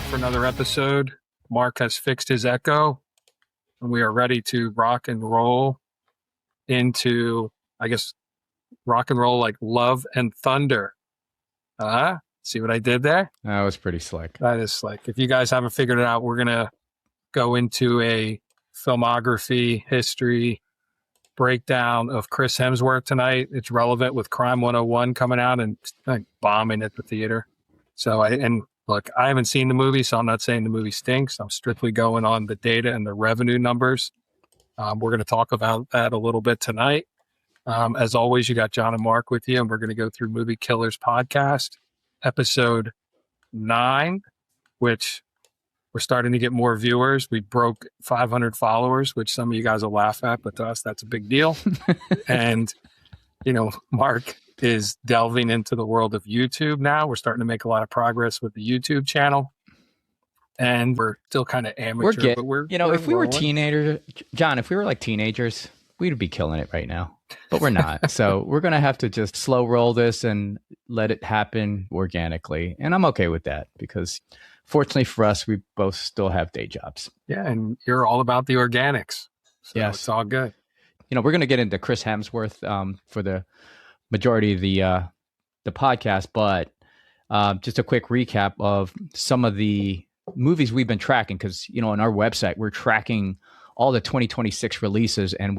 For another episode. Mark has fixed his echo, and we are ready to rock and roll into, I guess, rock and roll like Love and Thunder. See what I did there? That was pretty slick. That is slick. If you guys haven't figured it out, we're going to go into a filmography history breakdown of Chris Hemsworth tonight. It's relevant with Crime101 coming out and like bombing at the theater. So, look, I haven't seen the movie, so I'm not saying the movie stinks. I'm strictly going on the data and the revenue numbers. We're going to talk about that a little bit tonight. As always, you got John and Mark with you, and we're going to go through Movie Killers Podcast, episode 9, which we're starting to get more viewers. We broke 500 followers, which some of you guys will laugh at, but to us, that's a big deal. And, Mark is delving into the world of YouTube now. We're starting to make a lot of progress with the YouTube channel, and we're still kind of amateur. But we're if we were teenagers, John, if we were like teenagers, we'd be killing it right now. But we're not. So we're going to have to just slow roll this and let it happen organically. And I'm okay with that because fortunately for us, we both still have day jobs. Yeah, and you're all about the organics. So yes. It's all good. We're going to get into Chris Hemsworth for the majority of the podcast, but just a quick recap of some of the movies we've been tracking, because on our website we're tracking all the 2026 releases, and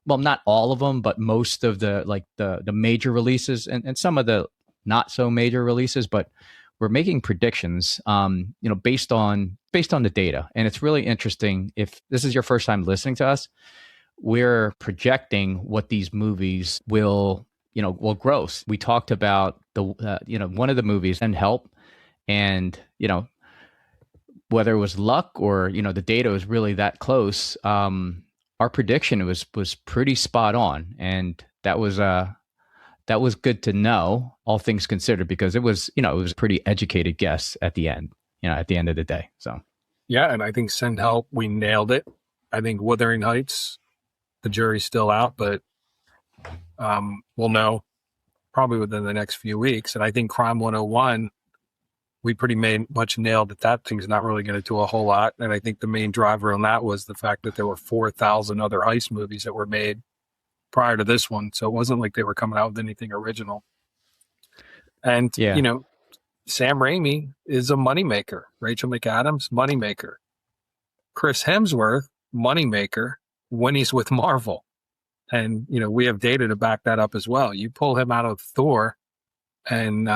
not all of them, but most of the major releases and some of the not so major releases, but we're making predictions based on the data. And it's really interesting. If this is your first time listening to us, we're projecting what these movies will gross. We talked about one of the movies, and Help, and whether it was luck or the data was really that close. Our prediction was pretty spot on, and that was good to know, all things considered, because it was a pretty educated guess at the end. At the end of the day. So yeah, and I think Send Help, we nailed it. I think Wuthering Heights, the jury's still out, but we'll know probably within the next few weeks. And I think Crime101, we pretty much nailed that thing's not really going to do a whole lot. And I think the main driver on that was the fact that there were 4,000 other heist movies that were made prior to this one. So it wasn't like they were coming out with anything original. And, Sam Raimi is a moneymaker. Rachel McAdams, moneymaker. Chris Hemsworth, moneymaker when he's with Marvel. And, we have data to back that up as well. You pull him out of Thor, and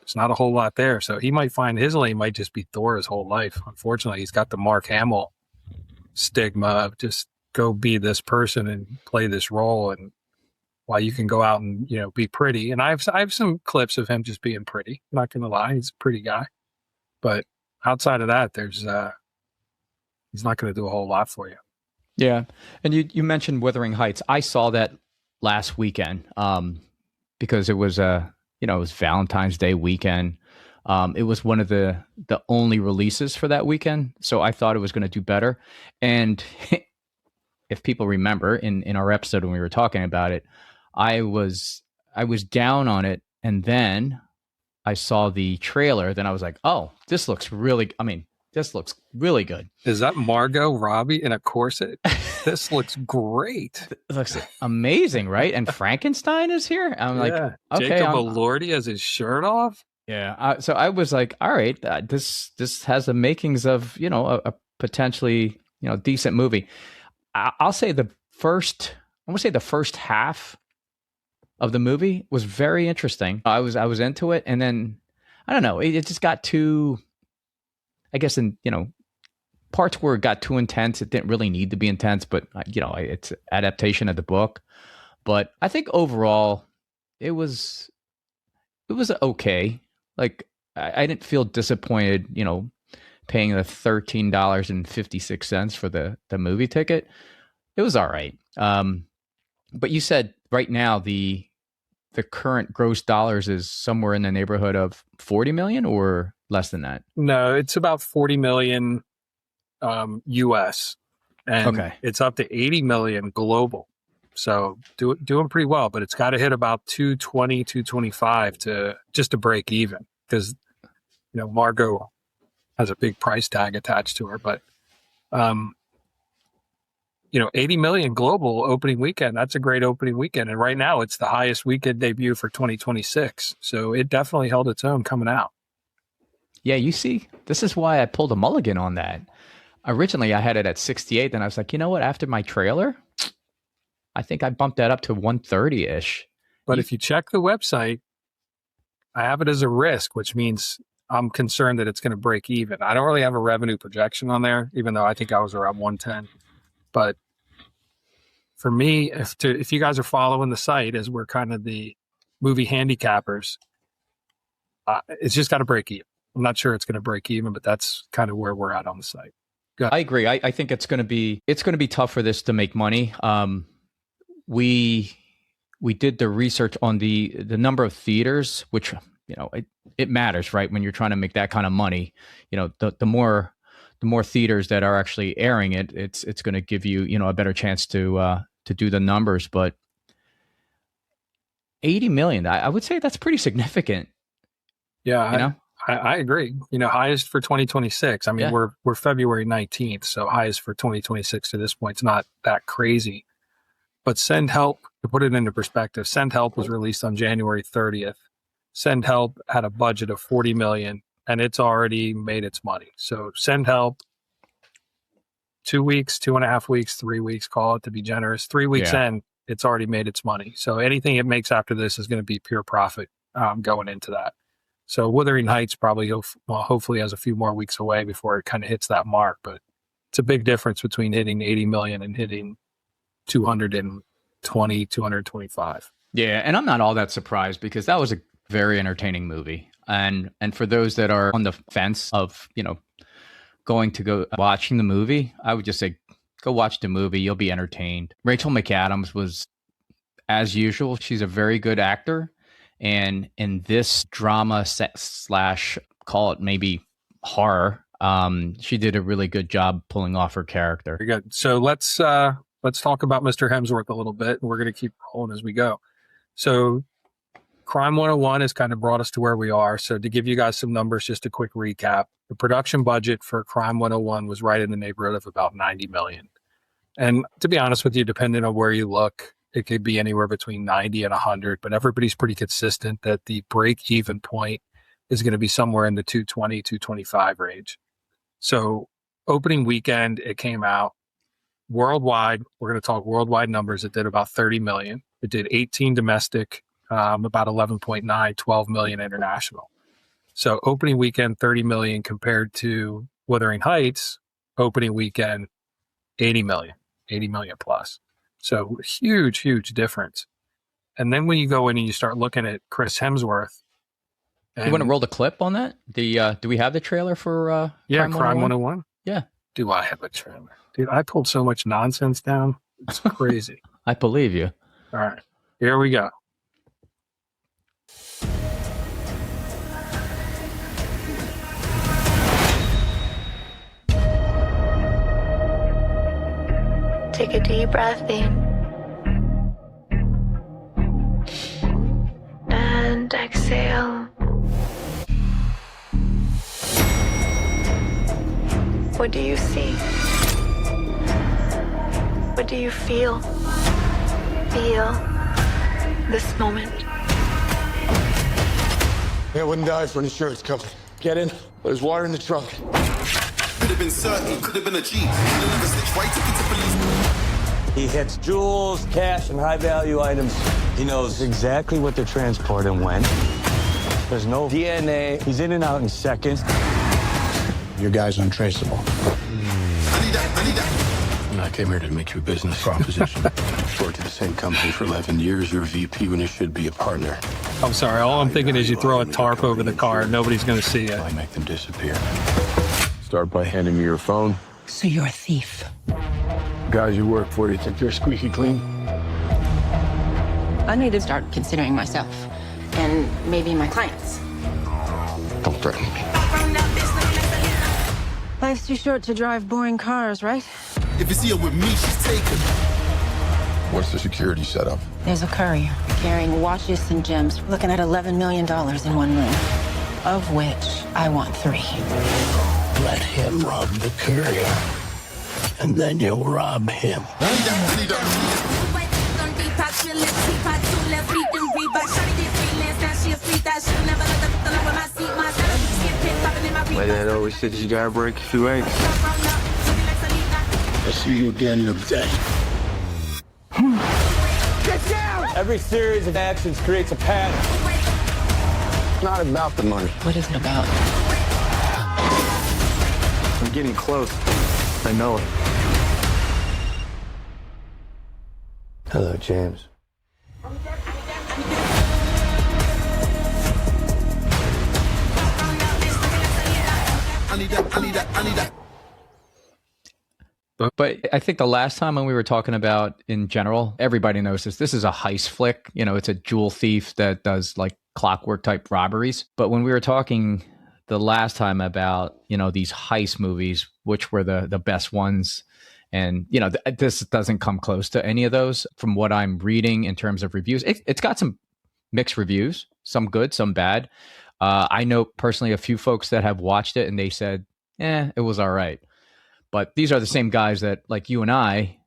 it's not a whole lot there. So he might find his lane might just be Thor his whole life. Unfortunately, he's got the Mark Hamill stigma of just go be this person and play this role. And while you can go out and, be pretty. And I have some clips of him just being pretty. I'm not going to lie. He's a pretty guy. But outside of that, he's not going to do a whole lot for you. Yeah. And you mentioned Wuthering Heights. I saw that last weekend because it was it was Valentine's Day weekend. It was one of the only releases for that weekend. So I thought it was going to do better. And if people remember in our episode when we were talking about it, I was down on it. And then I saw the trailer. Then I was like, oh, this looks really good. Is that Margot Robbie in a corset? This looks great. It looks amazing, right? And Frankenstein is here. I'm like, okay. Jacob Elordi has his shirt off. Yeah. So I was like, all right, this has the makings of, a potentially, decent movie. I'll say the first half of the movie was very interesting. I was into it. And then, I don't know, it just got too, I guess in, parts where it got too intense. It didn't really need to be intense, but it's adaptation of the book. But I think overall it was okay. Like I didn't feel disappointed, paying the $13.56 for the movie ticket, it was all right. But you said right now the current gross dollars is somewhere in the neighborhood of 40 million or less than that? No, it's about 40 million US, and it's up to 80 million global. So doing pretty well, but it's got to hit about 220, 225 to break even, because Margot has a big price tag attached to her. But 80 million global opening weekend, that's a great opening weekend. And right now it's the highest weekend debut for 2026. So it definitely held its own coming out. Yeah, you see, this is why I pulled a mulligan on that. Originally, I had it at 68, then I was like, you know what? After my trailer, I think I bumped that up to 130-ish. But if you check the website, I have it as a risk, which means I'm concerned that it's going to break even. I don't really have a revenue projection on there, even though I think I was around 110. But for me, if you guys are following the site, as we're kind of the movie handicappers, it's just got to break even. I'm not sure it's going to break even, but that's kind of where we're at on the site. I agree. I think it's going to be tough for this to make money. We did the research on the number of theaters, which it matters, right? When you're trying to make that kind of money, the more theaters that are actually airing it, it's going to give you a better chance to do the numbers. But 80 million, I would say that's pretty significant. Yeah, I agree. Highest for 2026. I mean, we're February 19th, so highest for 2026 to this point. It's not that crazy. But Send Help, to put it into perspective, Send Help was released on January 30th. Send Help had a budget of 40 million, and it's already made its money. So Send Help, 2 weeks, 2.5 weeks, 3 weeks, call it to be generous. 3 weeks in, it's already made its money. So anything it makes after this is going to be pure profit going into that. So Wuthering Heights probably hopefully has a few more weeks away before it kind of hits that mark. But it's a big difference between hitting 80 million and hitting 220, 225. Yeah, and I'm not all that surprised, because that was a very entertaining movie. And for those that are on the fence of, going to go watching the movie, I would just say, go watch the movie. You'll be entertained. Rachel McAdams was, as usual, she's a very good actor. And in this drama / call it maybe horror, she did a really good job pulling off her character. Very good. So let's talk about Mr. Hemsworth a little bit, and we're going to keep rolling as we go. So Crime101 has kind of brought us to where we are. So to give you guys some numbers, just a quick recap. The production budget for Crime101 was right in the neighborhood of about 90 million. And to be honest with you, depending on where you look, it could be anywhere between 90 and 100, but everybody's pretty consistent that the break-even point is going to be somewhere in the 220, 225 range. So opening weekend, it came out worldwide. We're going to talk worldwide numbers. It did about 30 million. It did 18 domestic, about 11.9, 12 million international. So opening weekend, 30 million compared to Wuthering Heights, opening weekend, 80 million plus. So huge, huge difference. And then when you go in and you start looking at Chris Hemsworth. You want to roll the clip on that? Do we have the trailer for Crime101? Yeah. Do I have a trailer? Dude, I pulled so much nonsense down. It's crazy. I believe you. All right. Here we go. Take a deep breath in and exhale. What do you see? What do you feel? Feel this moment. I wouldn't die for an insurance company. Get in, but there's water in the trunk. Could have been certain, could have been a G. Right to police. He hits jewels, cash, and high-value items. He knows exactly what they're transporting when. There's no DNA. He's in and out in seconds. Your guy's untraceable. I need that. I came here to make you a business proposition. Worked at the same company for 11 years. You're a VP when you should be a partner. I'm sorry. All I'm thinking is you throw a tarp over the car and nobody's going to see it. I make them disappear. Start by handing me your phone. So you're a thief. Guys you work for, do you think they're squeaky clean? I need to start considering myself and maybe my clients. Don't threaten me. Life's too short to drive boring cars, right? If you see her with me, she's taken. What's the security setup? There's a courier carrying watches and gems, looking at $11 million in one room, of which I want 3. Let him rob the courier, and then you'll rob him. My dad always said you gotta break a few eggs. I'll see you again in a day. Get down! Every series of actions creates a pattern. It's not about the money. What is it about? I'm getting close. I know it. Hello, James. I need that. But I think the last time when we were talking about in general, everybody knows this. This is a heist flick. You know, it's a jewel thief that does like clockwork type robberies. But when we were talking the last time about, you know, these heist movies, which were the best ones, and, you know, this doesn't come close to any of those from what I'm reading in terms of reviews. It's got some mixed reviews, some good, some bad. I know personally a few folks that have watched it and they said, it was all right. But these are the same guys that, like you and I,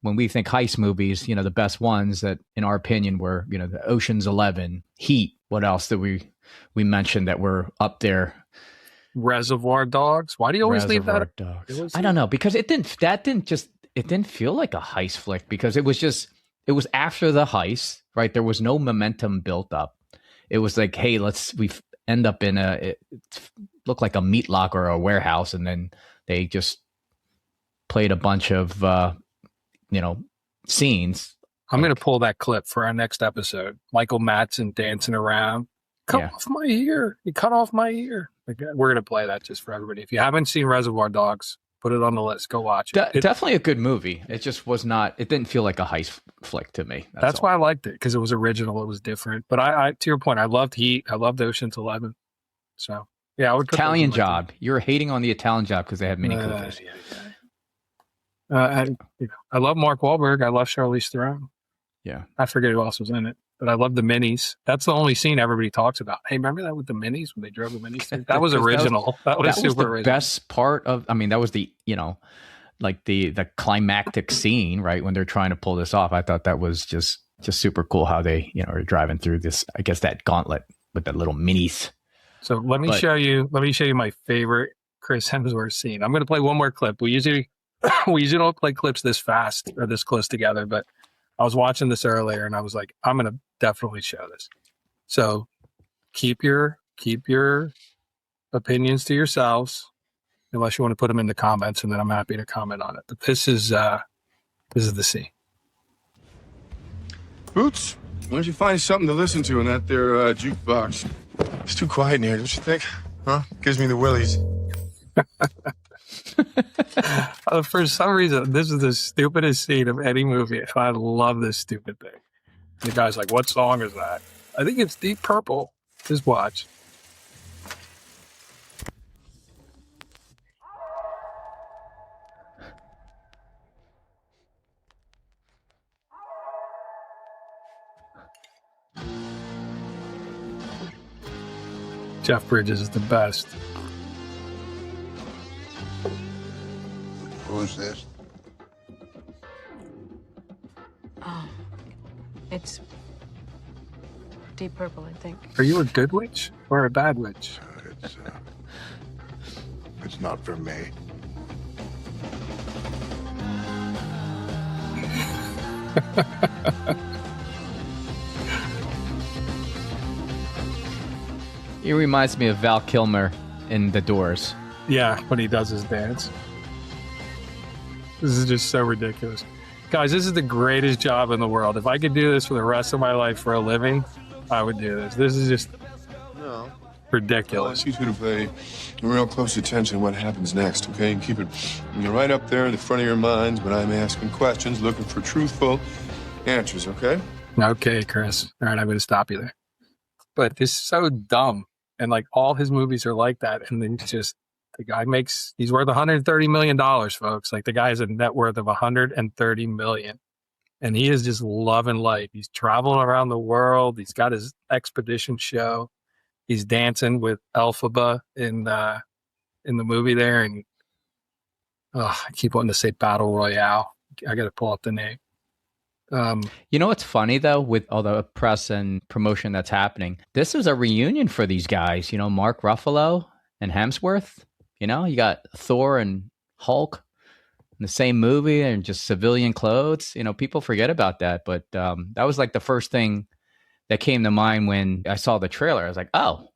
when we think heist movies, you know, the best ones that, in our opinion, were, you know, the Ocean's 11, Heat. What else did we mentioned that were up there? Reservoir Dogs. Why do you always leave that? Dogs. I don't know, because it didn't feel like a heist flick, because it was after the heist, right? There was no momentum built up. It was like, hey, we end up in it looked like a meat locker or a warehouse, and then they just played a bunch of scenes. I'm going to pull that clip for our next episode. Michael Madsen dancing around. Cut off my ear. You cut off my ear. We're going to play that just for everybody. If you haven't seen Reservoir Dogs, put it on the list. Go watch it. Definitely a good movie. It just was not, it didn't feel like a heist flick to me. That's why I liked it, because it was original. It was different. But I, to your point, I loved Heat. I loved Ocean's 11. So, yeah, I would put Italian Job. You're hating on the Italian Job because they have Mini Coopers. I love Mark Wahlberg. I love Charlize Theron. Yeah. I forget who else was in it, but I love the Minis. That's the only scene everybody talks about. Hey, remember that with the Minis when they drove the Minis? That was original. That was super original. Best part of, that was the, like the climactic scene, right? When they're trying to pull this off. I thought that was just super cool how they, are driving through this, I guess, that gauntlet with the little Minis. So let me show you my favorite Chris Hemsworth scene. I'm going to play one more clip. We usually don't play clips this fast or this close together, but I was watching this earlier and I was like, I'm going to definitely show this. So keep your opinions to yourselves, unless you want to put them in the comments, and then I'm happy to comment on it. But this is the scene. Boots, why don't you find something to listen to in that there jukebox? It's too quiet in here, don't you think? Huh? Gives me the willies. For some reason, this is the stupidest scene of any movie. I love this stupid thing. The guy's like, what song is that? I think it's Deep Purple. Just watch. Jeff Bridges is the best. Who's this? It's Deep Purple, I think. Are you a good witch or a bad witch? It's not for me. He reminds me of Val Kilmer in The Doors. Yeah, when he does his dance. This is just so ridiculous. Guys, this is the greatest job in the world. If I could do this for the rest of my life for a living, I would do this. This is just... No. I ridiculous. want you two to pay real close attention to what happens next, okay? And keep it right up there in the front of your minds when I'm asking questions, looking for truthful answers, okay? Okay, Chris. All right, I'm going to stop you there. But this is so dumb. And like all his movies are like that. And then just the guy he's worth $130 million, folks. Like the guy has a net worth of $130 million. And he is just loving life. He's traveling around the world. He's got his expedition show. He's dancing with Elphaba in the movie there. And I keep wanting to say Battle Royale. I got to pull up the name. You know what's funny though, with all the press and promotion that's happening, this is a reunion for these guys. You know, Mark Ruffalo and Hemsworth. You know, you got Thor and Hulk in the same movie and just civilian clothes. You know, people forget about that, but that was like the first thing that came to mind when I saw the trailer. I was like, oh,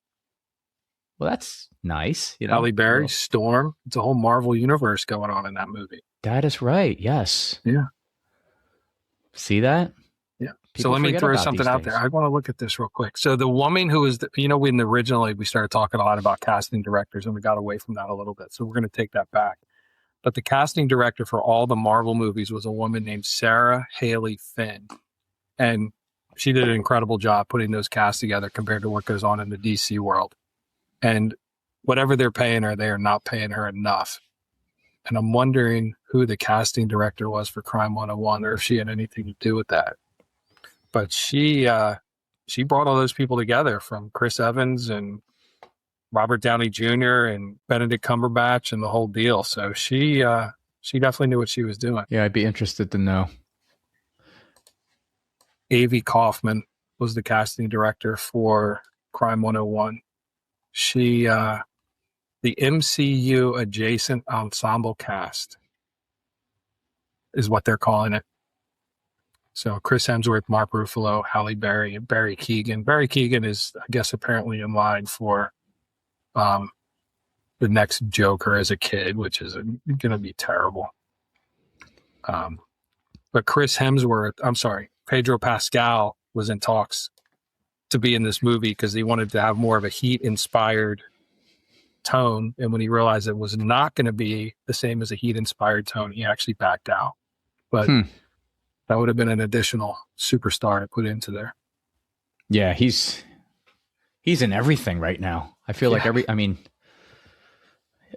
well, that's nice. You know, Halle Berry, Storm. It's a whole Marvel universe going on in that movie. That is right. Yes. Yeah. See that? Yeah. People so let me forget throw about something these out things. there. I want to look at this real quick. So the woman who was, when originally we started talking a lot about casting directors and we got away from that a little bit. So we're going to take that back. But the casting director for all the Marvel movies was a woman named Sarah Haley Finn. And she did an incredible job putting those casts together compared to what goes on in the DC world. And whatever they're paying her, they are not paying her enough. And I'm wondering who the casting director was for Crime101 or if she had anything to do with that. But she brought all those people together, from Chris Evans and Robert Downey Jr. and Benedict Cumberbatch and the whole deal. So she definitely knew what she was doing. Yeah, I'd be interested to know. Avi Kaufman was the casting director for Crime101. She, the MCU adjacent ensemble cast is what they're calling it. So Chris Hemsworth, Mark Ruffalo, Halle Berry, and Barry Keoghan. Barry Keoghan is, I guess, apparently in line for the next Joker as a kid, which is going to be terrible. But Chris Hemsworth, Pedro Pascal was in talks to be in this movie because he wanted to have more of a Heat-inspired tone. And when he realized it was not going to be the same as a Heat-inspired tone, he actually backed out. But that would have been an additional superstar to put into there. Yeah, he's in everything right now. I feel like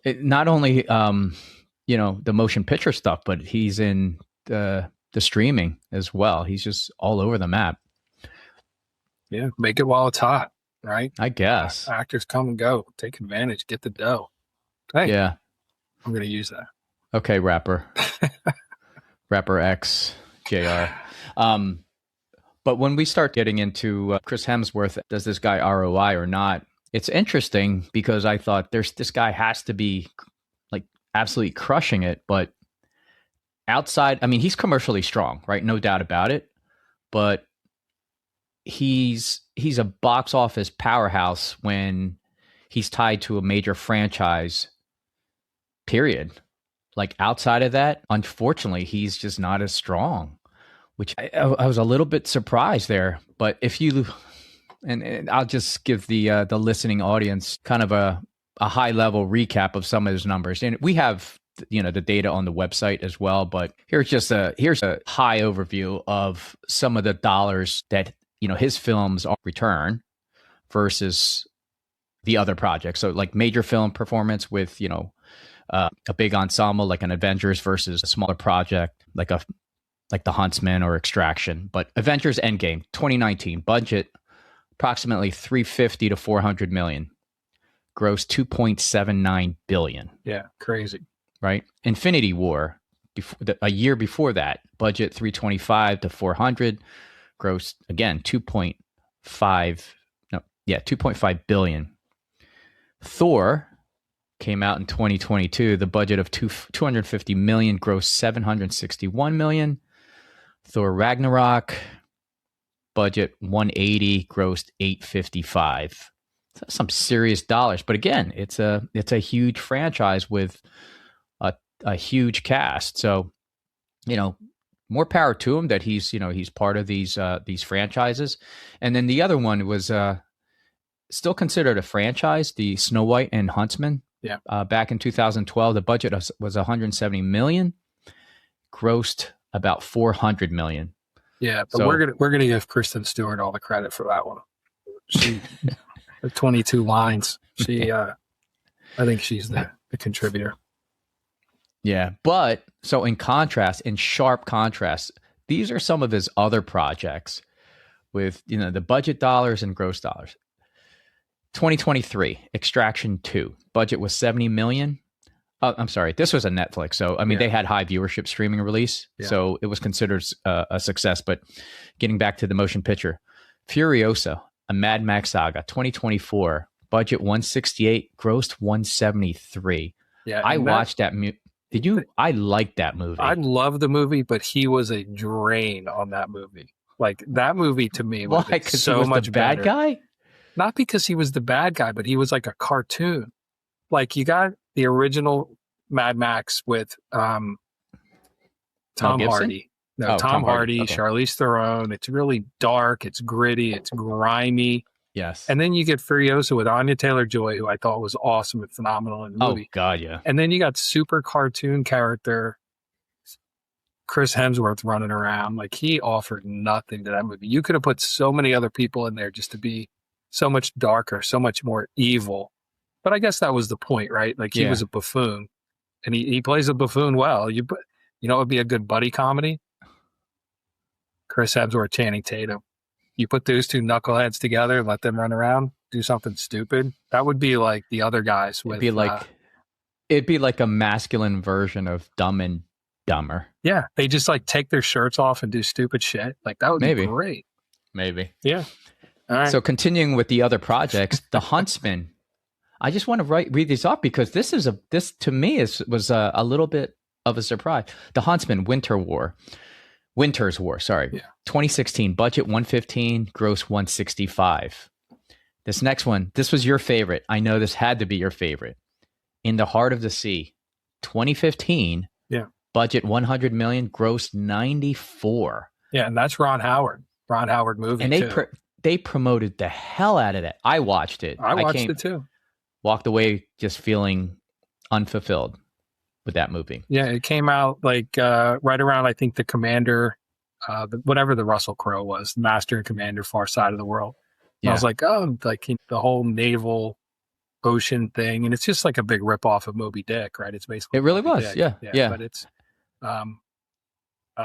not only the motion picture stuff, but he's in the streaming as well. He's just all over the map. Yeah, make it while it's hot, right? I guess. Actors come and go. Take advantage. Get the dough. Hey, yeah. I'm going to use that. Okay, rapper. Rapper X, JR. But when we start getting into Chris Hemsworth, does this guy ROI or not? It's interesting because I thought this guy has to be like absolutely crushing it. But outside, I mean, he's commercially strong, right? No doubt about it. But he's a box office powerhouse when he's tied to a major franchise, period. Like outside of that, unfortunately, he's just not as strong, which I was a little bit surprised there. But if you, and I'll just give the listening audience kind of a high level recap of some of his numbers. And we have, the data on the website as well. But here's a high overview of some of the dollars that, his films return versus the other projects. So like major film performance with, a big ensemble like an Avengers versus a smaller project like The Huntsman or Extraction. But Avengers Endgame 2019 budget approximately 350 to 400 million, gross 2.79 billion. Yeah, crazy. Right? Infinity War a year before that, budget 325 to 400, gross again 2.5 billion. Thor came out in 2022, the budget of 250 million, gross 761 million. Thor Ragnarok, budget 180, grossed 855. That's some serious dollars. But again, it's a huge franchise with a huge cast. So, more power to him that he's part of these franchises. And then the other one was still considered a franchise, the Snow White and Huntsman. Yeah. Back in 2012, the budget was 170 million, grossed about 400 million. Yeah, but we're gonna give Kristen Stewart all the credit for that one. She, the 22 lines. She, I think she's the contributor. Yeah, but so in sharp contrast, these are some of his other projects with the budget dollars and gross dollars. 2023, Extraction 2, budget was 70 million. I'm sorry, this was a Netflix, so I mean they had high viewership streaming release, so it was considered a success. But getting back to the motion picture, Furiosa, a Mad Max saga, 2024, budget 168, grossed 173. Yeah, I watched that. Did you? I liked that movie. I love the movie, but he was a drain on that movie. Like that movie to me was so he was much the bad better. guy. Not because he was the bad guy, but he was like a cartoon. Like you got the original Mad Max with Tom Hardy. No, Tom Hardy, okay. Charlize Theron. It's really dark. It's gritty. It's grimy. Yes. And then you get Furiosa with Anya Taylor-Joy, who I thought was awesome and phenomenal in the movie. Oh, God, yeah. And then you got super cartoon character Chris Hemsworth running around. Like he offered nothing to that movie. You could have put so many other people in there just to be so much darker, so much more evil. But I guess that was the point, right? Like he was a buffoon, and he plays a buffoon well. It would be a good buddy comedy. Chris Hemsworth, Channing Tatum. You put those two knuckleheads together and let them run around, do something stupid. That would be like the other guys. It'd be like a masculine version of Dumb and Dumber. Yeah, they just like take their shirts off and do stupid shit. Like that would be great. Maybe. Yeah. All right. So continuing with the other projects, The Huntsman. I just want to read these off because this to me was a little bit of a surprise. The Huntsman, Winter's War, sorry. Yeah. 2016, budget 115, gross 165. This next one, this was your favorite. I know this had to be your favorite. In the Heart of the Sea, 2015. Yeah. Budget 100 million, gross 94. Yeah, and that's Ron Howard. Ron Howard movie. And they promoted the hell out of that. I watched it. I watched it too. Walked away just feeling unfulfilled with that movie. Yeah, it came out like right around, I think, the Commander, whatever the Russell Crowe was, Master and Commander, Far Side of the World. And I was like, the whole naval ocean thing, and it's just like a big ripoff of Moby Dick, right? It's basically it really was, yeah. But it's, I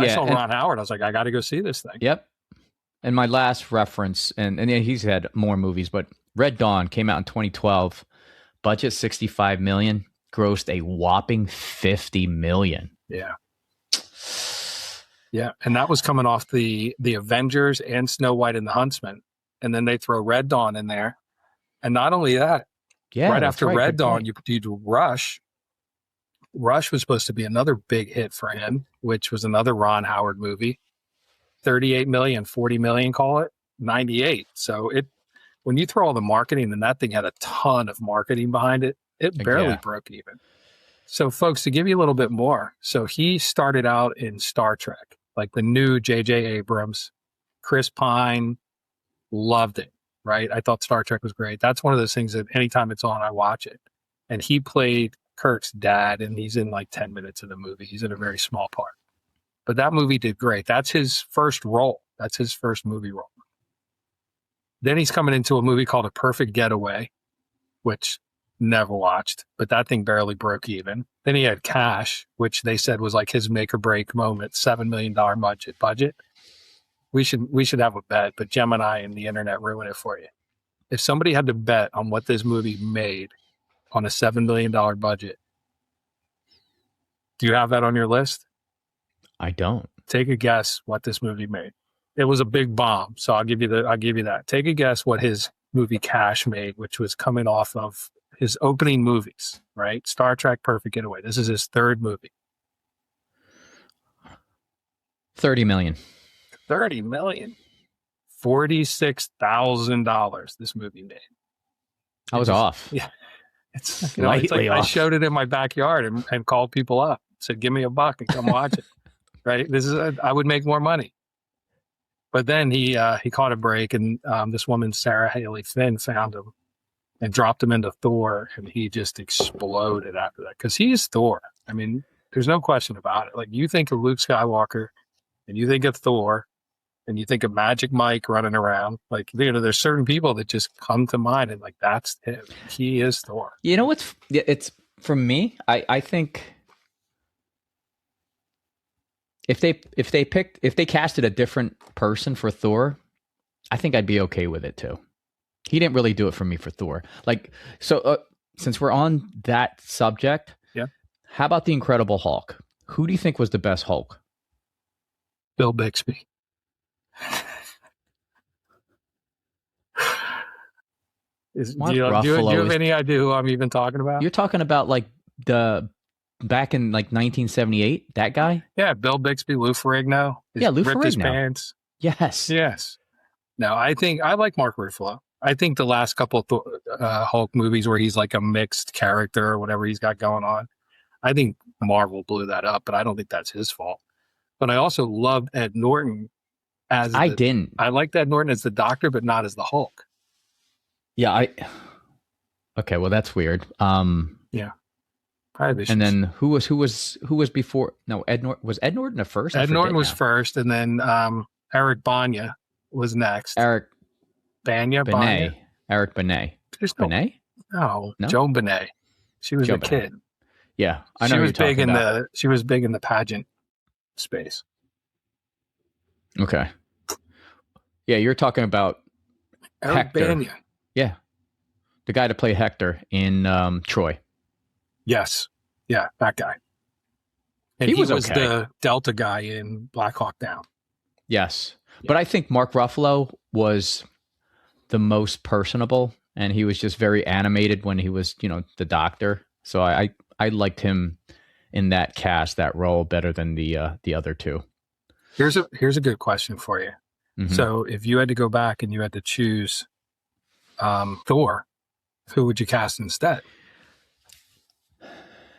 saw Ron Howard. I was like, I got to go see this thing. Yep. And my last reference, and he's had more movies, but Red Dawn came out in 2012, budget 65 million, grossed a whopping 50 million. Yeah. Yeah. And that was coming off the Avengers and Snow White and the Huntsman. And then they throw Red Dawn in there. And not only that, right after Red Dawn, you do Rush. Rush was supposed to be another big hit for him, which was another Ron Howard movie. 38 million, 40 million, call it 98. So when you throw all the marketing, and that thing had a ton of marketing behind it, it barely broke even. So folks, to give you a little bit more. So he started out in Star Trek, like the new J.J. Abrams. Chris Pine loved it, right? I thought Star Trek was great. That's one of those things that anytime it's on, I watch it. And he played Kirk's dad, and he's in like 10 minutes of the movie. He's in a very small part. But that movie did great. That's his first role. That's his first movie role. Then he's coming into a movie called A Perfect Getaway, which never watched, but that thing barely broke even. Then he had Cash, which they said was like his make or break moment, $7 million budget. We should have a bet, but Gemini and the internet ruin it for you. If somebody had to bet on what this movie made on a $7 million budget, do you have that on your list? I don't. Take a guess what this movie made. It was a big bomb, so I'll give you that. Take a guess what his movie Cash made, which was coming off of his opening movies, right? Star Trek, Perfect Getaway. This is his third movie. 30 million. 30 million. $46,000 this movie made. I was off. Yeah. It's like I showed it in my backyard and called people up. Said, give me $1 and come watch it. Right? I would make more money. But then he caught a break, and this woman, Sarah Haley Finn, found him and dropped him into Thor, and he just exploded after that because he's Thor. I mean, there's no question about it. Like, you think of Luke Skywalker, and you think of Thor, and you think of Magic Mike running around. Like, there's certain people that just come to mind, and like, that's him. He is Thor. You know what's? It's for me. I think if they casted a different person for Thor, I think I'd be okay with it too. He didn't really do it for me for Thor. Like, so since we're on that subject, yeah. How about the Incredible Hulk? Who do you think was the best Hulk? Bill Bixby. Do you have any idea who I'm even talking about? You're talking about like back in like 1978, that guy? Yeah, Bill Bixby, Lou Ferrigno. Lou ripped his Ferrigno. pants. Yes. No, I like Mark Ruffalo. I think the last couple of Hulk movies where he's like a mixed character or whatever he's got going on, I think Marvel blew that up, but I don't think that's his fault. But I also loved Ed Norton I liked Ed Norton as the Doctor, but not as the Hulk. Yeah, okay, well that's weird. Yeah. And then who was before? No, was Ed Norton the first? Ed Norton was first, and then Eric Bana was next. Eric Benet. Eric Benet. There's no Benet? No, Joan Benet. She was a kid. Yeah, I know. She was big in the pageant space. Okay. Yeah, you're talking about Eric Bana. Yeah, the guy to play Hector in Troy. Yes. Yeah, that guy. And he was the Delta guy in Black Hawk Down. Yes. Yeah. But I think Mark Ruffalo was the most personable, and he was just very animated when he was, the Doctor. So I liked him in that cast, that role, better than the other two. Here's a good question for you. Mm-hmm. So if you had to go back and you had to choose Thor, who would you cast instead?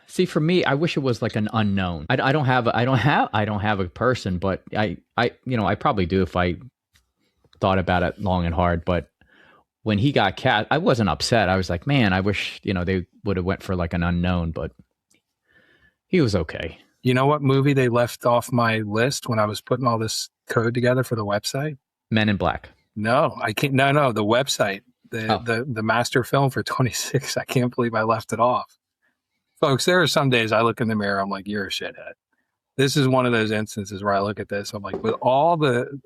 See, for me, I wish it was like an unknown. I don't have a person, but I probably do if I thought about it long and hard. But when he got cast, I wasn't upset. I was like, man, I wish, they would have went for like an unknown, but he was okay. You know what movie they left off my list when I was putting all this code together for the website? Men in Black. No, I can't. No, the website, the master film for 26. I can't believe I left it off. Folks, there are some days I look in the mirror, I'm like, you're a shithead. This is one of those instances where I look at this, I'm like, with all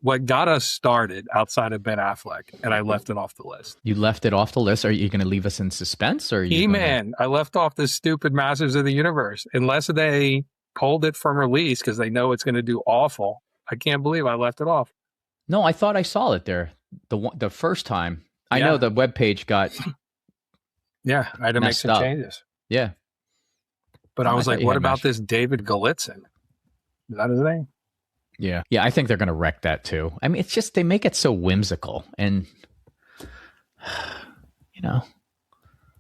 what got us started outside of Ben Affleck, and I left it off the list. You left it off the list? Are you going to leave us in suspense? Or He-Man. I left off this stupid Masters of the Universe. Unless they pulled it from release because they know it's going to do awful. I can't believe I left it off. No, I thought I saw it there the first time. I know the webpage got I had to make some changes. Yeah. But I was like, what about this David Galitzin? Is that his name? Yeah. Yeah, I think they're going to wreck that too. I mean, it's just, they make it so whimsical. And, I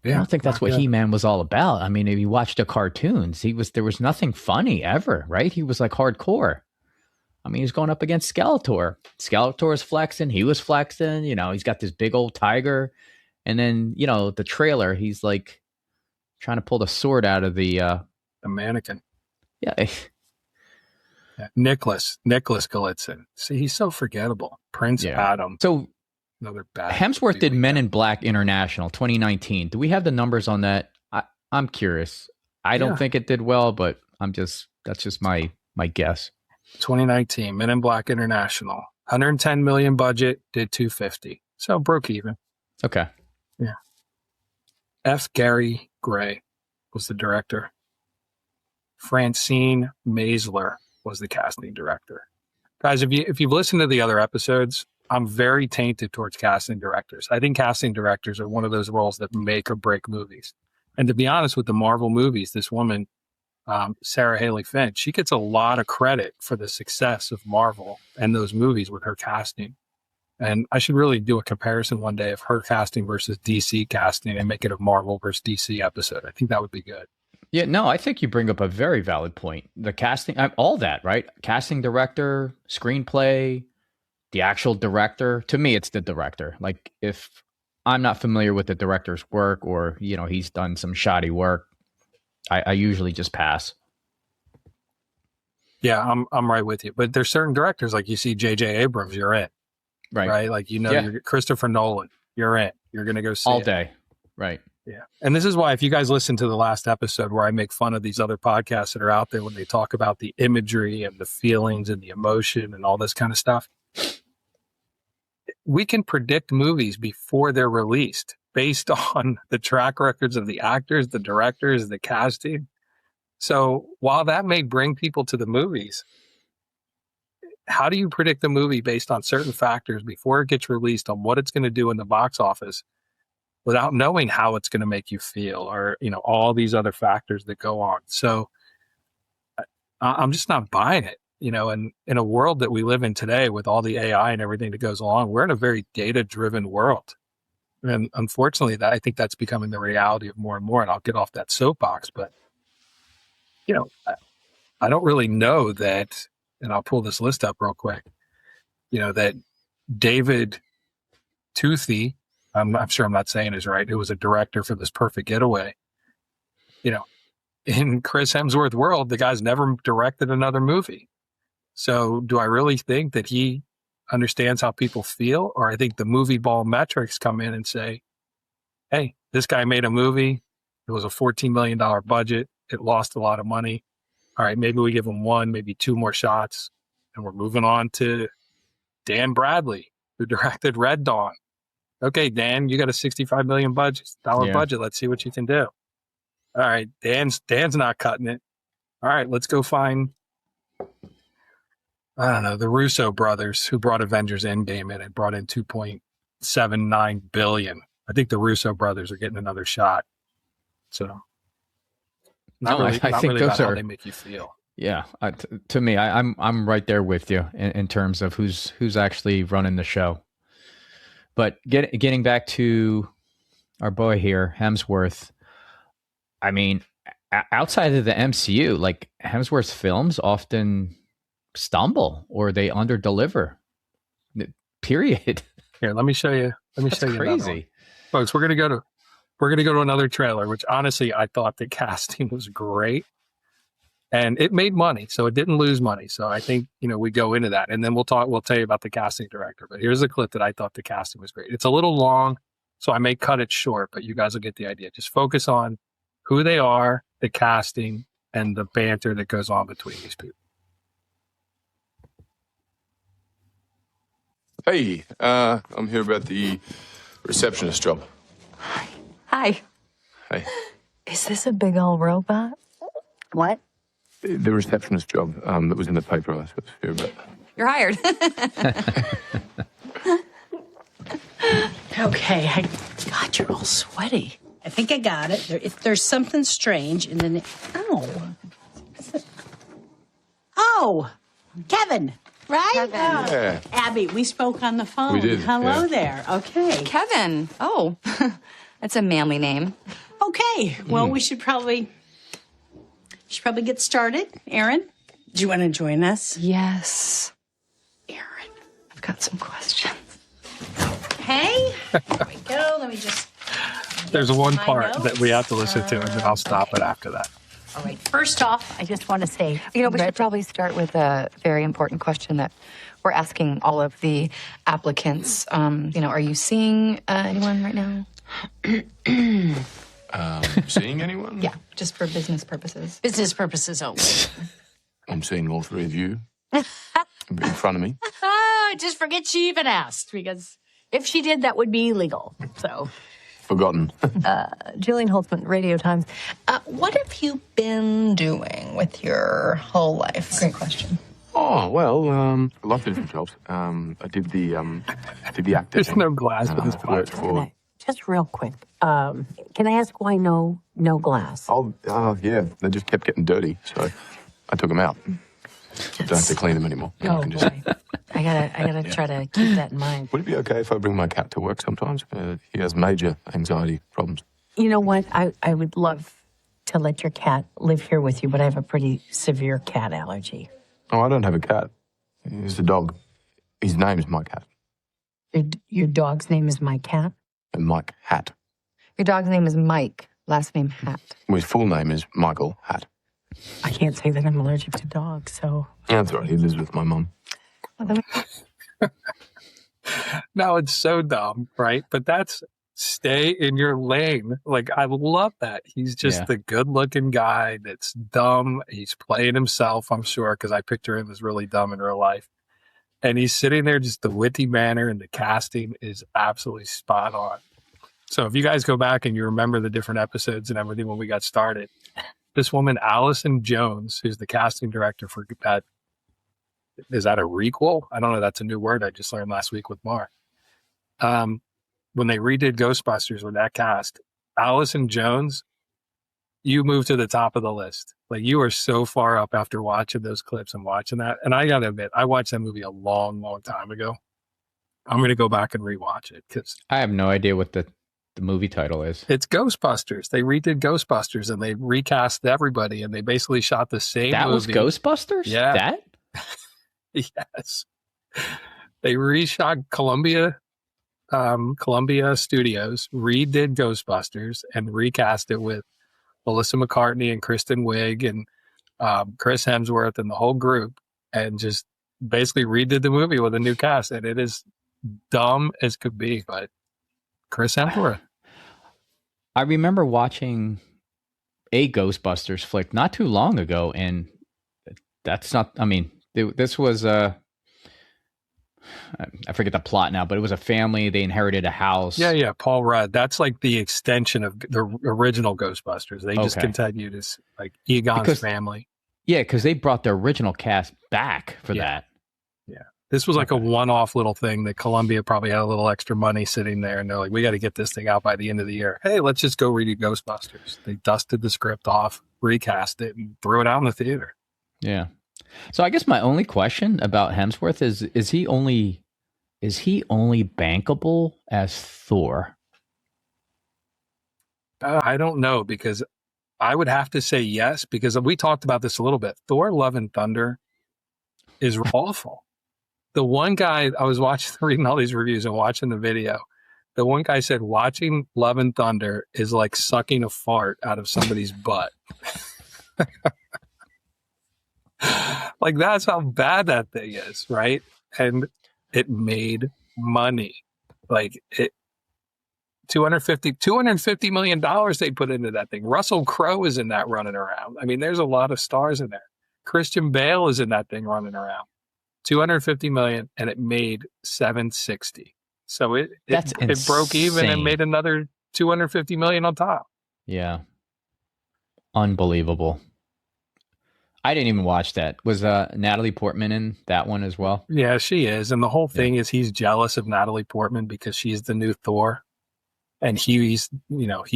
don't think that's what He-Man was all about. I mean, if you watched the cartoons, there was nothing funny ever, right? He was like hardcore. I mean, he's going up against Skeletor. Skeletor's flexing. He was flexing. He's got this big old tiger. And then, the trailer, he's like trying to pull the sword out of the mannequin. Yeah. Nicholas Galitzin. See, he's so forgettable. Prince Adam. So another bad. Hemsworth did Men in Black International 2019. Do we have the numbers on that? I'm curious. I don't think it did well, but that's just my guess. 2019 Men in Black International, 110 million budget, did 250, so broke even. Okay. Yeah. F. Gary Gray was the director. Francine Maisler was the casting director. Guys, if you've listened to the other episodes, I'm very tainted towards casting directors. I think casting directors are one of those roles that make or break movies. And to be honest, with the Marvel movies, this woman, Sarah Haley Finn, she gets a lot of credit for the success of Marvel and those movies with her casting. And I should really do a comparison one day of her casting versus DC casting and make it a Marvel versus DC episode. I think that would be good. Yeah, no, I think you bring up a very valid point. The casting, all that, right? Casting director, screenplay, the actual director. To me, it's the director. Like, if I'm not familiar with the director's work, or he's done some shoddy work, I usually just pass. Yeah, I'm right with you. But there's certain directors, like you see J.J. Abrams, you're in. Right? Like, you're Christopher Nolan, you're in. You're going to go see all it. day. Right. Yeah. And this is why, if you guys listen to the last episode where I make fun of these other podcasts that are out there when they talk about the imagery and the feelings and the emotion and all this kind of stuff, we can predict movies before they're released based on the track records of the actors, the directors, the casting. So while that may bring people to the movies, how do you predict the movie based on certain factors before it gets released on what it's going to do in the box office without knowing how it's going to make you feel, or, all these other factors that go on? So I'm just not buying it, and in a world that we live in today with all the AI and everything that goes along, we're in a very data-driven world. And unfortunately, I think that's becoming the reality of more and more. And I'll get off that soapbox, but, I don't really know that, and I'll pull this list up real quick, that David Toothy, I'm sure I'm not saying this right, it was a director for this Perfect Getaway. In Chris Hemsworth world, the guy's never directed another movie. So do I really think that he understands how people feel? Or I think the movie ball metrics come in and say, hey, this guy made a movie. It was a $14 million budget. It lost a lot of money. All right, maybe we give him one, maybe two more shots, and we're moving on to Dan Bradley, who directed Red Dawn. Okay, Dan, you got a $65 million budget. Let's see what you can do. All right, Dan's not cutting it. All right, let's go find, I don't know, the Russo brothers, who brought Avengers Endgame in and brought in $2.79 billion. I think the Russo brothers are getting another shot. So, I think those are how they make you feel. Yeah, to me, I'm right there with you in terms of who's actually running the show. But getting back to our boy here, Hemsworth. I mean, outside of the MCU, like, Hemsworth's films often stumble or they underdeliver. Period. Here, let me show you. That's crazy, folks. We're gonna go to another trailer, which honestly I thought the casting was great, and it made money, so it didn't lose money. So I think we go into that, and then we'll tell you about the casting director. But here's a clip that I thought the casting was great. It's a little long, so I may cut it short, but you guys will get the idea. Just focus on who they are, the casting, and the banter that goes on between these people. Hey, I'm here about the receptionist job. Hi. Hey. Is this a big old robot? What? The receptionist job that was in the paper I was supposed to hear about. You're hired. Okay, God, you're all sweaty. I think I got it. If there's something strange in the... Oh, Kevin, right? Kevin. Yeah. Abby, we spoke on the phone. We did, Hello yeah. there. Okay. Kevin. Oh, that's a manly name. Okay, well, we should probably get started. Aaron, do you want to join us? Yes. Aaron, I've got some questions. Hey, there we go. Let me just... There's one my part notes. that we have to listen to, and then I'll stop it after that. All right, first off, I just want to say... We should probably start with a very important question that we're asking all of the applicants. Are you seeing anyone right now? Seeing anyone? Yeah, just for business purposes. Business purposes only. I'm seeing all three of you in front of me. I just forget she even asked, because if she did, that would be illegal. So... Forgotten. Jillian Holtzman, Radio Times. What have you been doing with your whole life? Great question. Oh, well, lots of different jobs. I did the acting. There's no glass for this part. For... Just real quick, can I ask why no glass? Oh, yeah. They just kept getting dirty, so I took them out. I don't have to clean them anymore. Oh, boy. I gotta try to keep that in mind. Would it be okay if I bring my cat to work sometimes? He has major anxiety problems. You know what? I would love to let your cat live here with you, but I have a pretty severe cat allergy. Oh, I don't have a cat. He's a dog. His name is Mike Hat. Your dog's name is Mike Hat? Mike Hat. Your dog's name is Mike, last name Hat. Well, his full name is Michael Hat. I can't say that I'm allergic to dogs, so... Yeah, that's right. He lives with my mum. No, it's so dumb, right? But that's stay in your lane. Like, I love that. He's just the good-looking guy that's dumb. He's playing himself, I'm sure, because I picture him as really dumb in real life. And he's sitting there, just the witty manner and the casting is absolutely spot on. So if you guys go back and you remember the different episodes and everything when we got started, this woman, Allison Jones, who's the casting director for that, is that a requel? I don't know. That's a new word I just learned last week with Mar. When they redid Ghostbusters with that cast, Allison Jones, you moved to the top of the list. Like, you are so far up after watching those clips and watching that. And I got to admit, I watched that movie a long, long time ago. I'm going to go back and rewatch it because I have no idea what the movie title is. It's Ghostbusters. They redid Ghostbusters and they recast everybody and they basically shot the same That movie. was Ghostbusters? Yeah. That? Yes. They reshot Columbia Studios, redid Ghostbusters and recast it with Melissa McCartney and Kristen Wiig and Chris Hemsworth and the whole group, and just basically redid the movie with a new cast. And it is dumb as could be, but Chris Hemsworth. I remember watching a Ghostbusters flick not too long ago, and that's not, I mean, this was I forget the plot now, but it was a family. They inherited a house. Yeah. Paul Rudd. That's like the extension of the original Ghostbusters. They just continued as like Egon's family. Yeah, because they brought the original cast back for that. Yeah. This was like a one-off little thing that Columbia probably had a little extra money sitting there, and they're like, we got to get this thing out by the end of the year. Hey, let's just go redo Ghostbusters. They dusted the script off, recast it, and threw it out in the theater. Yeah. So I guess my only question about Hemsworth is he only bankable as Thor? I don't know, because I would have to say yes, because we talked about this a little bit. Thor: Love and Thunder is awful. The one guy, I was reading all these reviews and watching the video. The one guy said watching Love and Thunder is like sucking a fart out of somebody's butt. Like, that's how bad that thing is, right? And it made money. Like, it $250 million they put into that thing. Russell Crowe is in that running around. I mean, there's a lot of stars in there. Christian Bale is in that thing running around. $250 million, and it made $760. So it broke even and made another $250 million on top. Yeah. Unbelievable. I didn't even watch that. Was Natalie Portman in that one as well? Yeah, she is. And the whole thing is he's jealous of Natalie Portman because she's the new Thor. And he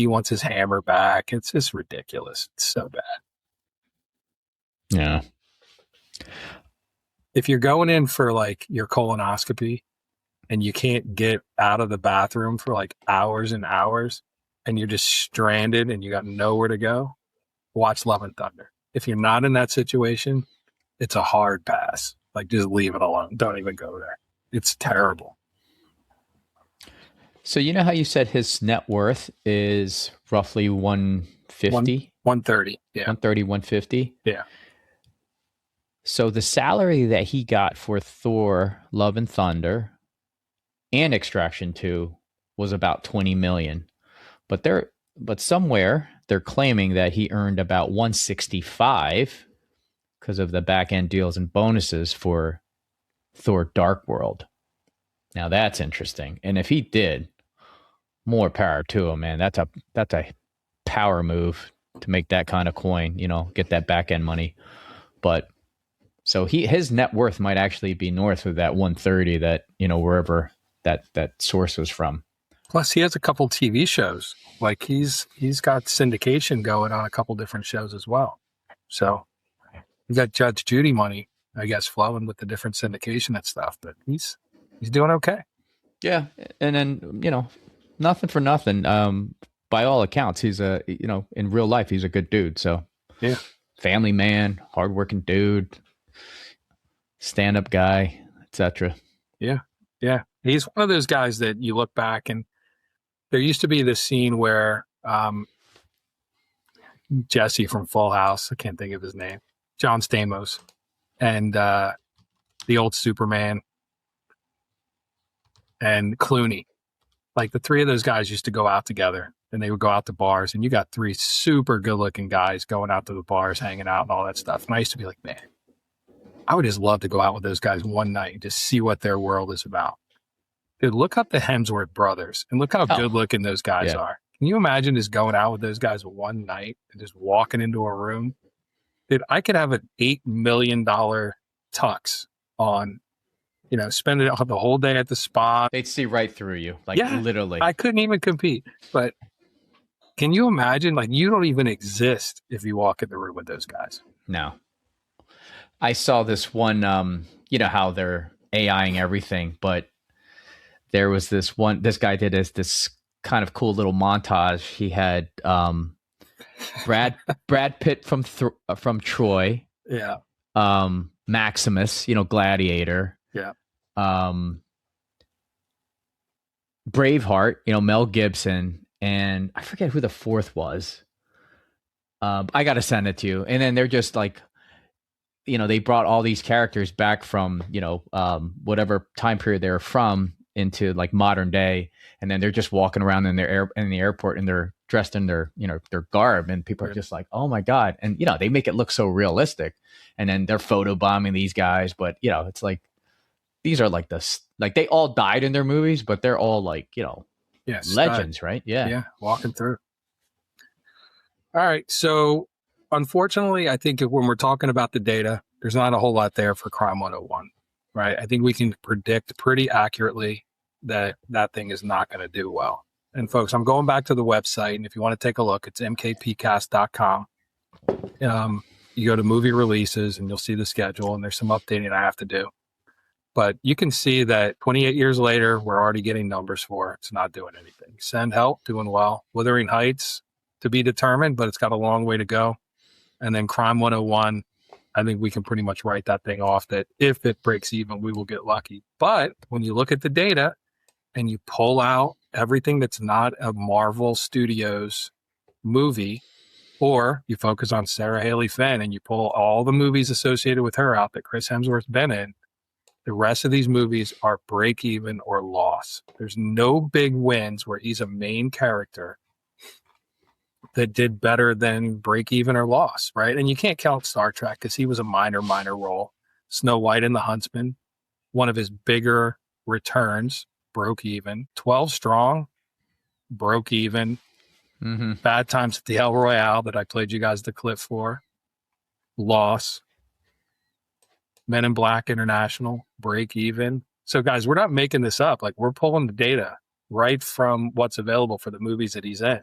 wants his hammer back. It's just ridiculous. It's so bad. Yeah. If you're going in for like your colonoscopy and you can't get out of the bathroom for like hours and hours and you're just stranded and you got nowhere to go, watch Love and Thunder. If you're not in that situation, it's a hard pass. Like, just leave it alone. Don't even go there. It's terrible. So you know how you said his net worth is roughly 150? 130. Yeah. 130, 150? Yeah. So the salary that he got for Thor, Love and Thunder, and Extraction 2 was about $20 million. But somewhere they're claiming that he earned about 165 because of the back end deals and bonuses for Thor Dark World. Now that's interesting. And if he did, more power to him, man. That's a power move to make that kind of coin, get that back end money. But so his net worth might actually be north of that 130 that, wherever that source was from. Plus, he has a couple TV shows. Like, he's got syndication going on a couple different shows as well. So you got Judge Judy money, I guess, flowing with the different syndication and stuff. But he's doing okay. Yeah, and then nothing for nothing. By all accounts, he's in real life, he's a good dude. So yeah, family man, hardworking dude, stand up guy, etc. Yeah. Yeah. He's one of those guys that you look back and there used to be this scene where Jesse from Full House, I can't think of his name, John Stamos, and the old Superman and Clooney. Like the three of those guys used to go out together and they would go out to bars, and you got three super good looking guys going out to the bars, hanging out and all that stuff. And I used to be like, man, I would just love to go out with those guys one night and just see what their world is about. Dude, look up the Hemsworth brothers and look how good looking those guys are. Can you imagine just going out with those guys one night and just walking into a room? Dude, I could have an $8 million tux on, you know, spend it the whole day at the spa. They'd see right through you, like literally. I couldn't even compete. But can you imagine, like, you don't even exist if you walk in the room with those guys? No. I saw this one, you know, how they're AIing everything, but there was this guy did this kind of cool little montage. He had Brad Pitt from Troy. Yeah. Maximus, you know, Gladiator. Yeah. Braveheart, you know, Mel Gibson, and I forget who the fourth was. I got to send it to you. And then they're just like, you know, they brought all these characters back from, you know, whatever time period they're from into like modern day, and then they're just walking around in the airport and they're dressed in their, you know, their garb, and people are just like, oh my god. And you know, they make it look so realistic, and then they're photobombing these guys, but you know, it's like these are like they all died in their movies, but they're all like, you know, legends, right? Yeah, walking through. All right, so unfortunately, I think when we're talking about the data, there's not a whole lot there for Crime 101. Right. I think we can predict pretty accurately that that thing is not going to do well. And folks, I'm going back to the website, and if you want to take a look, it's mkpcast.com. You go to movie releases and you'll see the schedule, and there's some updating I have to do. But you can see that 28 years later, we're already getting numbers for it. It's not doing anything. Send Help, doing well. Wuthering Heights, to be determined, but it's got a long way to go. And then Crime 101, I think we can pretty much write that thing off, that if it breaks even, we will get lucky. But when you look at the data and you pull out everything that's not a Marvel Studios movie, or you focus on Sarah Haley Finn and you pull all the movies associated with her out that Chris Hemsworth's been in, the rest of these movies are break even or loss. There's no big wins where he's a main character that did better than break even or loss, right? And you can't count Star Trek because he was a minor role. Snow White and the Huntsman, one of his bigger returns, broke even. 12 Strong, broke even. Mm-hmm. Bad Times at the El Royale that I played you guys the clip for, loss. Men in Black International, break even. So guys, we're not making this up. Like, we're pulling the data right from what's available for the movies that he's in.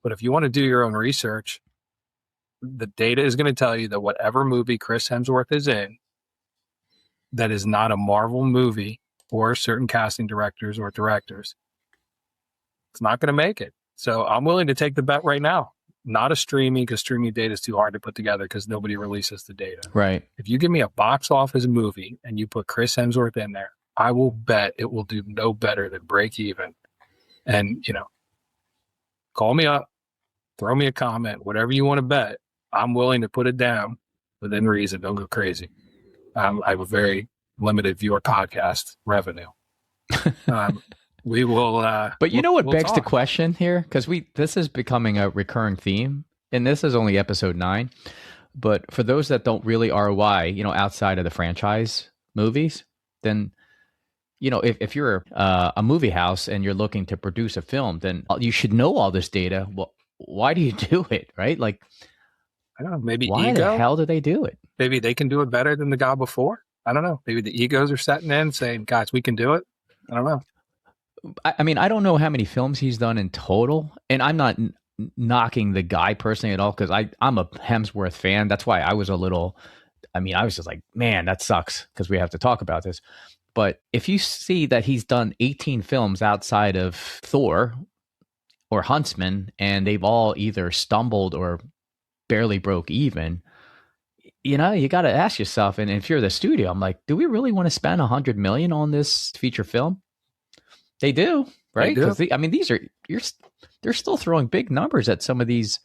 But if you want to do your own research, the data is going to tell you that whatever movie Chris Hemsworth is in that is not a Marvel movie or certain casting directors or directors, it's not going to make it. So I'm willing to take the bet right now. Not a streaming, because streaming data is too hard to put together because nobody releases the data. Right. If you give me a box office movie and you put Chris Hemsworth in there, I will bet it will do no better than break even. And, you know, call me up, throw me a comment, whatever you want to bet. I'm willing to put it down within reason. Don't go crazy. I have a very limited viewer podcast revenue. We will. But you know what begs the question here? Because this is becoming a recurring theme, and this is only episode 9. But for those that don't really ROI, you know, outside of the franchise movies, then, you know, if you're a movie house and you're looking to produce a film, then you should know all this data. Well, why do you do it, right? Like, I don't know, maybe why ego? the hell do they do it? Maybe they can do it better than the guy before. I don't know. Maybe the egos are setting in saying, guys, we can do it. I don't know. I mean, I don't know how many films he's done in total, and I'm not knocking the guy personally at all, because I'm a Hemsworth fan. That's why I was I was just like, man, that sucks because we have to talk about this. But if you see that he's done 18 films outside of Thor or Huntsman, and they've all either stumbled or barely broke even, you know, you got to ask yourself, and if you're the studio, I'm like, do we really want to spend $100 million on this feature film? They do, right? They do. Because I mean, they're still throwing big numbers at some of these.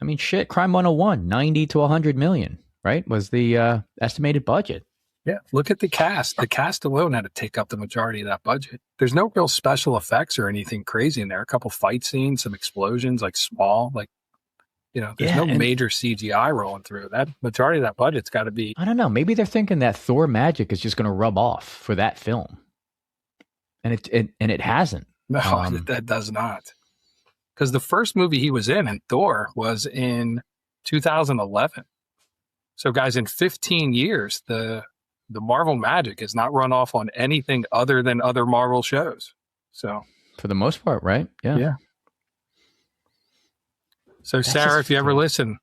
I mean, shit, Crime 101, 90 to 100 million, right? Was the estimated budget. Yeah, look at the cast. The cast alone had to take up the majority of that budget. There's no real special effects or anything crazy in there. A couple fight scenes, some explosions, like small, like, you know, there's no major CGI rolling through. That majority of that budget's got to be. I don't know. Maybe they're thinking that Thor magic is just going to rub off for that film, and it hasn't. No, that does not. Because the first movie he was in Thor was in 2011. So, guys, in 15 years, the Marvel magic has not run off on anything other than other Marvel shows. So, for the most part, right? Yeah. So, that's Sarah, if you ever listen,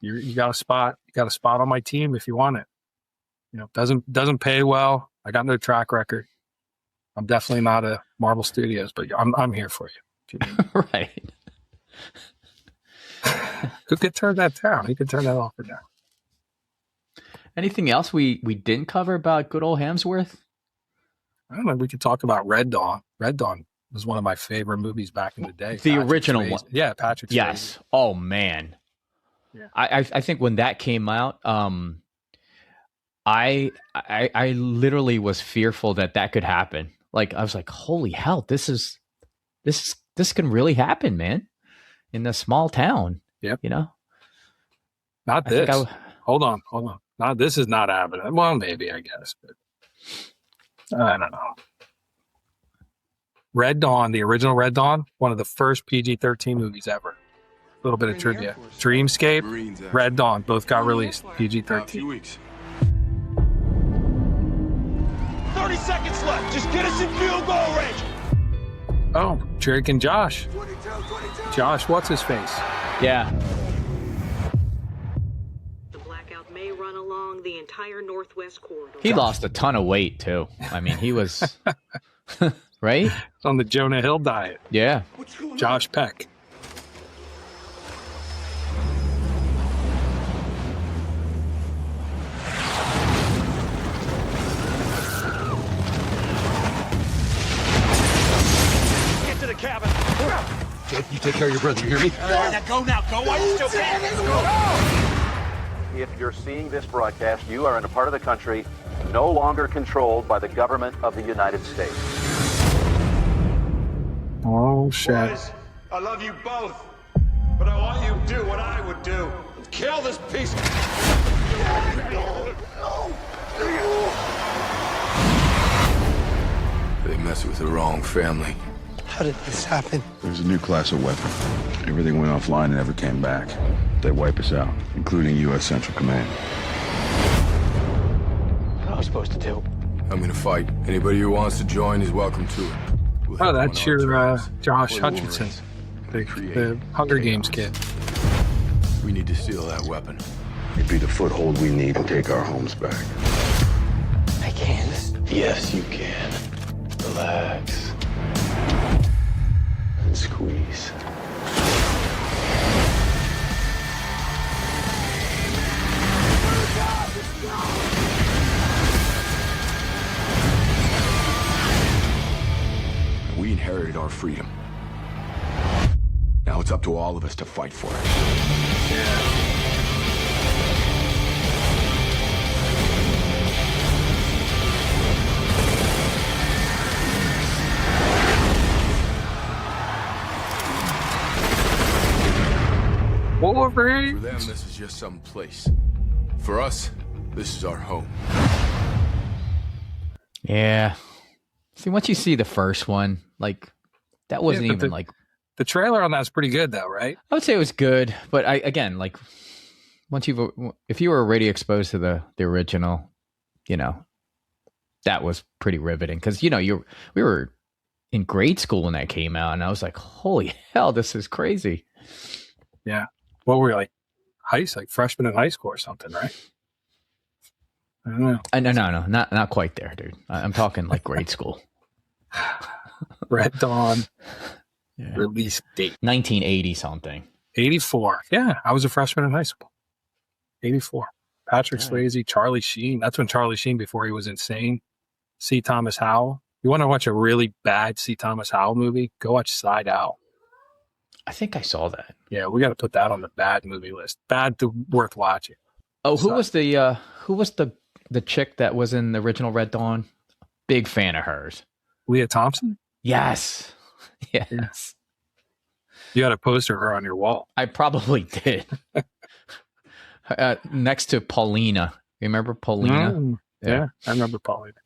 you got a spot. You got a spot on my team if you want it. You know, doesn't pay well. I got no track record. I'm definitely not a Marvel Studios, but I'm here for you. Right. Who could turn that down? He could turn that off or down. Anything else we didn't cover about good old Hemsworth? I don't know. We could talk about Red Dawn. Red Dawn was one of my favorite movies back in the day. The original one. Yeah, Patrick Swayze. Yes. Oh, man. Yeah. I think when that came out, I literally was fearful that could happen. Like, I was like, holy hell, this can really happen, man, in a small town. Yep. You know? Not this. Hold on. No, this is not happening. Well, maybe, I guess. But I don't know. Red Dawn, the original Red Dawn, one of the first PG-13 movies ever. A little bit of trivia. Dreamscape, Red Dawn, both got released. PG-13. 30 seconds left. Just get us in field goal range. Oh, Drake and Josh. 22. Josh, what's his face? Yeah. The blackout may run along the entire northwest corridor. He lost a ton of weight too. I mean, he was right on the Jonah Hill diet. Yeah. Josh Peck. Cabin. You take care of your brother, you hear me? Now go. Why are you still can? Let's go. If you're seeing this broadcast, you are in a part of the country no longer controlled by the government of the United States. Oh, shit. Boys, I love you both, but I want you to do what I would do. Kill this piece. They mess with the wrong family. How did this happen? There's a new class of weapon. Everything went offline and never came back. They wipe us out, including U.S. Central Command. What am I supposed to do? I'm gonna fight. Anybody who wants to join is welcome to it. Oh, that's your Josh Hutcherson, the Hunger Games kid. We need to steal that weapon. It'd be the foothold we need to take our homes back. I can't. Yes, you can. Relax. And squeeze. We inherited our freedom. Now it's up to all of us to fight for it. Wolverine. For them, this is just some place. For us, this is our home. Yeah. See, once you see the first one, like, that wasn't even like... The trailer on that's pretty good, though, right? I would say it was good, but if you were already exposed to the original, you know, that was pretty riveting. Because, you know, we were in grade school when that came out, and I was like, holy hell, this is crazy. Yeah. What were we, like freshman in high school or something, right? I don't know. No, not quite there, dude. I'm talking like grade school. Red Dawn release date 1980 something. 84. Yeah, I was a freshman in high school. 84. Patrick Swayze, Charlie Sheen. That's when Charlie Sheen, before he was insane. C. Thomas Howell. You want to watch a really bad C. Thomas Howell movie? Go watch Side Owl. I think I saw that. Yeah, we got to put that on the bad movie list. Bad to worth watching. Oh, who was the chick that was in the original Red Dawn? Big fan of hers. Leah Thompson? Yes. Yes. You had a poster of her on your wall. I probably did. Next to Paulina. Remember Paulina? Yeah, I remember Paulina.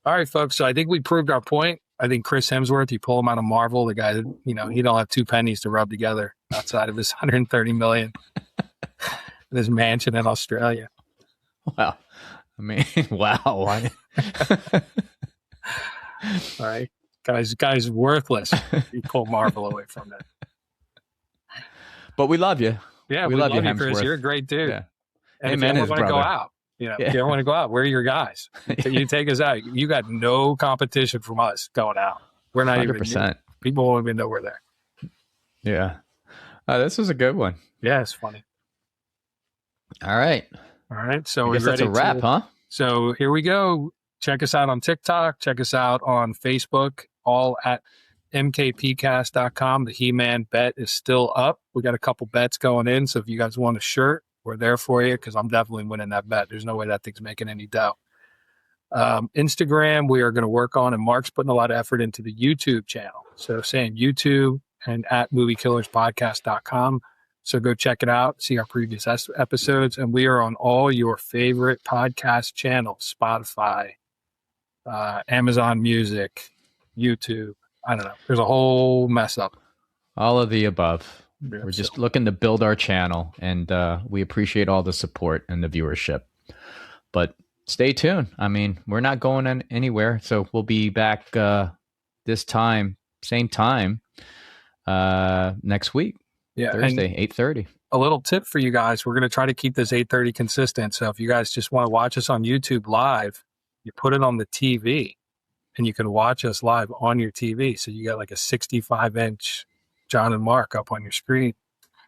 All right, folks. So I think we proved our point. I think Chris Hemsworth, you pull him out of Marvel, the guy that, he don't have 2 pennies to rub together outside of his $130 million in his mansion in Australia. Wow. I mean, wow. All right. Guy's worthless. You pull Marvel away from it. But we love you. Yeah, we love you, Hemsworth. Chris. You're a great dude. Yeah. And if you ever want to go out, if you ever want to go out, we're your guys. You take us out. You got no competition from us going out. We're not 100%. even. People won't even know we're there. Yeah. This was a good one. Yeah, it's funny. All right. So I guess that's a wrap, huh? So here we go. Check us out on TikTok. Check us out on Facebook. All at mkpcast.com. The He-Man bet is still up. We got a couple bets going in. So if you guys want a shirt, we're there for you, because I'm definitely winning that bet. There's no way that thing's making any dough. Instagram, we are going to work on, and Mark's putting a lot of effort into the YouTube channel. So saying YouTube and at moviekillerspodcast.com. So go check it out, see our previous episodes. And we are on all your favorite podcast channels, Spotify, Amazon Music, YouTube. I don't know. There's a whole mess up. All of the above. Yeah, We're just looking to build our channel, and we appreciate all the support and the viewership. But stay tuned. I mean, we're not going anywhere. So we'll be back this time, same time, next week. Yeah, Thursday, 8:30. A little tip for you guys. We're going to try to keep this 8:30 consistent. So if you guys just want to watch us on YouTube live, you put it on the TV and you can watch us live on your TV. So you got like a 65-inch John and Mark up on your screen.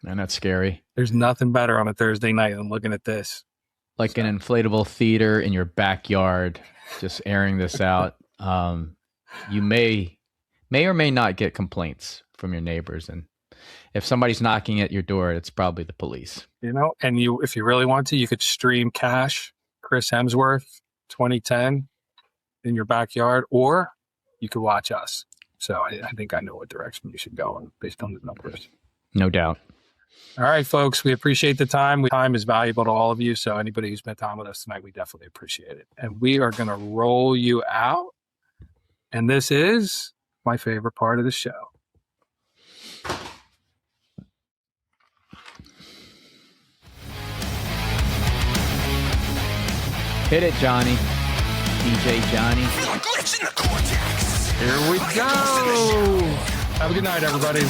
And that's scary. There's nothing better on a Thursday night than looking at this. Like an inflatable theater in your backyard, just airing this out. You may or may not get complaints from your neighbors. And if somebody's knocking at your door, it's probably the police. And if you really want to, you could stream Cash, Chris Hemsworth, 2010 in your backyard, or you could watch us. So I think I know what direction you should go in based on the numbers. No doubt. All right, folks, we appreciate the time. Time is valuable to all of you. So anybody who spent time with us tonight, we definitely appreciate it. And we are going to roll you out. And this is my favorite part of the show. Hit it, Johnny. DJ Johnny. Here we go. Have a good night, everybody.